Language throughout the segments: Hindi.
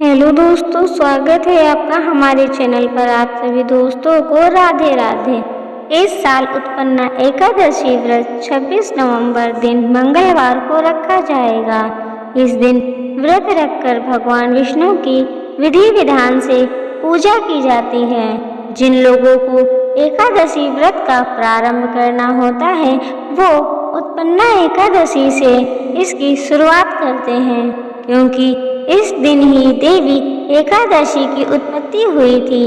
हेलो दोस्तों, स्वागत है आपका हमारे चैनल पर। आप सभी दोस्तों को राधे राधे। इस साल उत्पन्ना एकादशी व्रत 26 नवंबर दिन मंगलवार को रखा जाएगा। इस दिन व्रत रखकर भगवान विष्णु की विधि विधान से पूजा की जाती है। जिन लोगों को एकादशी व्रत का प्रारंभ करना होता है वो उत्पन्ना एकादशी से इसकी शुरुआत करते हैं, क्योंकि इस दिन ही देवी एकादशी की उत्पत्ति हुई थी।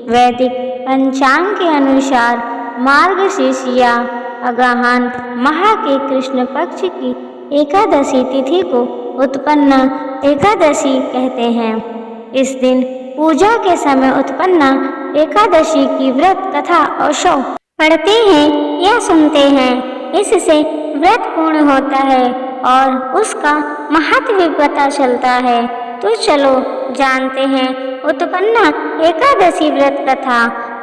वैदिक पंचांग के अनुसार मार्गशीर्ष या अग्रहायण माह के कृष्ण पक्ष की एकादशी तिथि को उत्पन्ना एकादशी कहते हैं। इस दिन पूजा के समय उत्पन्ना एकादशी की व्रत कथा औशो पढ़ते हैं या सुनते हैं। इससे व्रत पूर्ण होता है और उसका महत्व भी पता चलता है। तो चलो जानते हैं उत्पन्ना एकादशी व्रत कथा,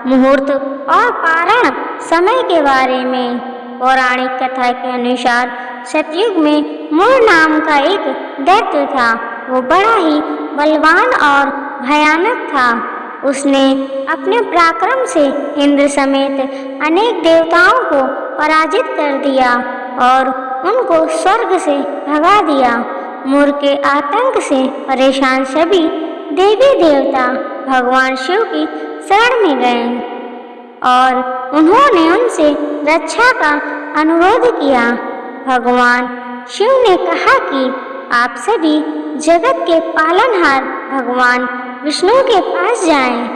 मुहूर्त और पारण समय के बारे में। पौराणिक कथा के अनुसार सतयुग में मूर नाम का एक दैत्य था। वो बड़ा ही बलवान और भयानक था। उसने अपने पराक्रम से इंद्र समेत अनेक देवताओं को पराजित कर दिया और उनको स्वर्ग से भगा दिया। मूर के आतंक से परेशान सभी देवी देवता भगवान शिव की शरण में गए और उन्होंने उनसे रक्षा का अनुरोध किया। भगवान शिव ने कहा कि आप सभी जगत के पालनहार भगवान विष्णु के पास जाएं।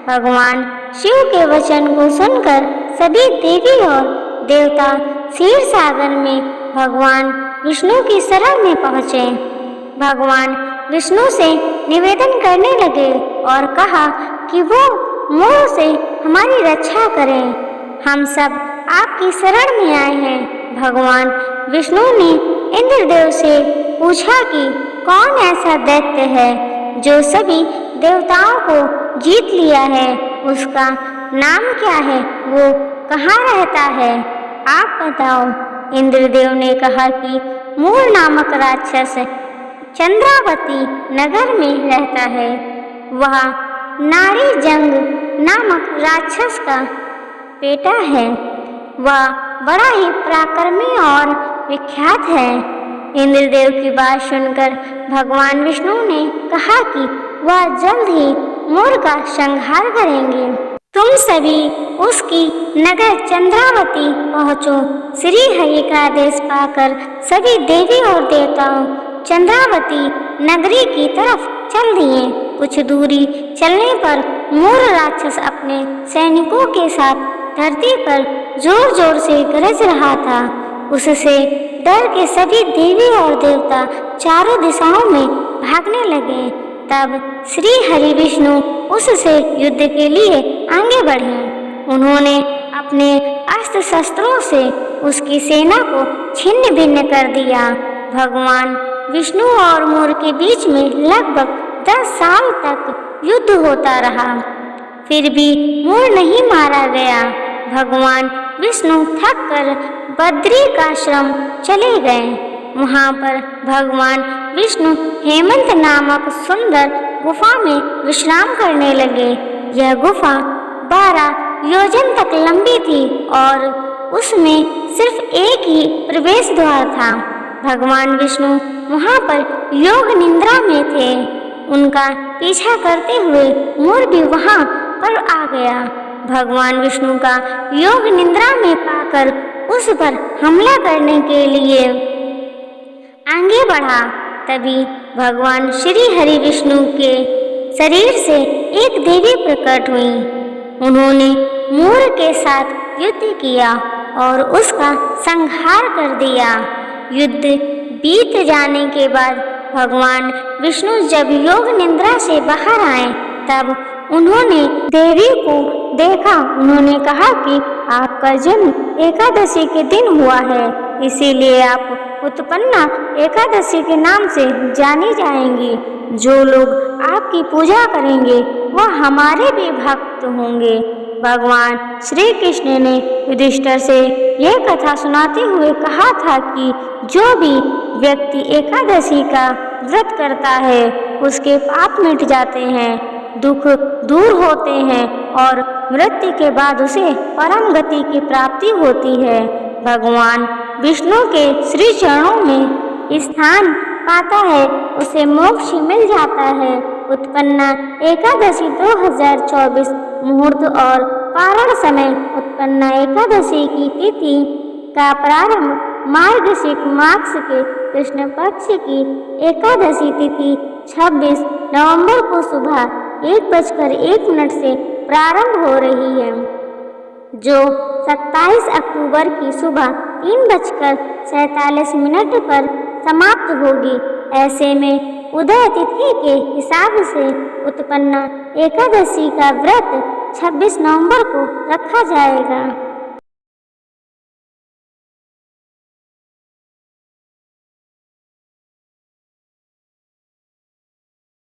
भगवान शिव के वचन को सुनकर सभी देवी और देवता क्षीर सागर में भगवान विष्णु की शरण में पहुँचे। भगवान विष्णु से निवेदन करने लगे और कहा कि वो मोह से हमारी रक्षा करें। हम सब आपकी शरण में आए हैं। भगवान विष्णु ने इंद्रदेव से पूछा कि कौन ऐसा दैत्य है जो सभी देवताओं को जीत लिया है, उसका नाम क्या है, वो कहाँ रहता है, आप बताओ। इंद्रदेव ने कहा कि मूर नामक राक्षस चंद्रावती नगर में रहता है। वह नारी जंग नामक राक्षस का बेटा है। वह बड़ा ही पराक्रमी और विख्यात है। इंद्रदेव की बात सुनकर भगवान विष्णु ने कहा कि वह जल्द ही मूर का संहार करेंगे। तुम सभी उसकी नगर चंद्रावती पहुँचो। श्री हरि का आदेश पाकर सभी देवी और देवताओं चंद्रावती नगरी की तरफ चल दिए। कुछ दूरी चलने पर मूर राक्षस अपने सैनिकों के साथ धरती पर जोर जोर से गरज रहा था। उससे डर के सभी देवी और देवता चारों दिशाओं में भागने लगे। तब श्री हरि विष्णु उससे युद्ध के लिए आगे बढ़े। उन्होंने अपने अस्त्र शस्त्रों से उसकी सेना को छिन्न भिन्न कर दिया। भगवान विष्णु और मूर के बीच में लगभग 10 साल तक युद्ध होता रहा, फिर भी मूर नहीं मारा गया। भगवान विष्णु थक कर बद्रिकाश्रम चले गए। वहाँ पर भगवान विष्णु हेमंत नामक सुंदर गुफा में विश्राम करने लगे। यह गुफा 12 योजन तक लंबी थी और उसमें सिर्फ एक ही प्रवेश द्वार था। भगवान विष्णु वहाँ पर योग निद्रा में थे। उनका पीछा करते हुए मूर भी वहाँ पर आ गया। भगवान विष्णु का योग निद्रा में पाकर उस पर हमला करने के लिए आगे बढ़ा। तभी भगवान श्री हरि विष्णु के शरीर से एक देवी प्रकट हुई। उन्होंने मूर के साथ युद्ध किया और उसका संहार कर दिया। युद्ध बीत जाने के बाद भगवान विष्णु जब योग निद्रा से बाहर आए तब उन्होंने देवी को देखा। उन्होंने कहा कि आपका जन्म एकादशी के दिन हुआ है, इसीलिए आप उत्पन्ना एकादशी के नाम से जानी जाएंगी। जो लोग आपकी पूजा करेंगे वह हमारे भी भक्त होंगे। भगवान श्री कृष्ण ने युधिष्ठिर से यह कथा सुनाते हुए कहा था कि जो भी व्यक्ति एकादशी का व्रत करता है उसके पाप मिट जाते हैं, दुख दूर होते हैं और मृत्यु के बाद उसे परम गति की प्राप्ति होती है। भगवान विष्णु के श्री चरणों में स्थान पाता है, उसे मोक्ष मिल जाता है। उत्पन्ना एकादशी 2024 मुहूर्त और पारण समय। उत्पन्ना एकादशी की तिथि का प्रारंभ मार्गशीर्ष मास के कृष्ण पक्ष की एकादशी तिथि 26 नवंबर को सुबह 1:01 से प्रारंभ हो रही है, जो 27 अक्टूबर की सुबह 3:47 पर समाप्त होगी। ऐसे में उदय तिथि के हिसाब से उत्पन्ना एकादशी का व्रत 26 नवंबर को रखा जाएगा।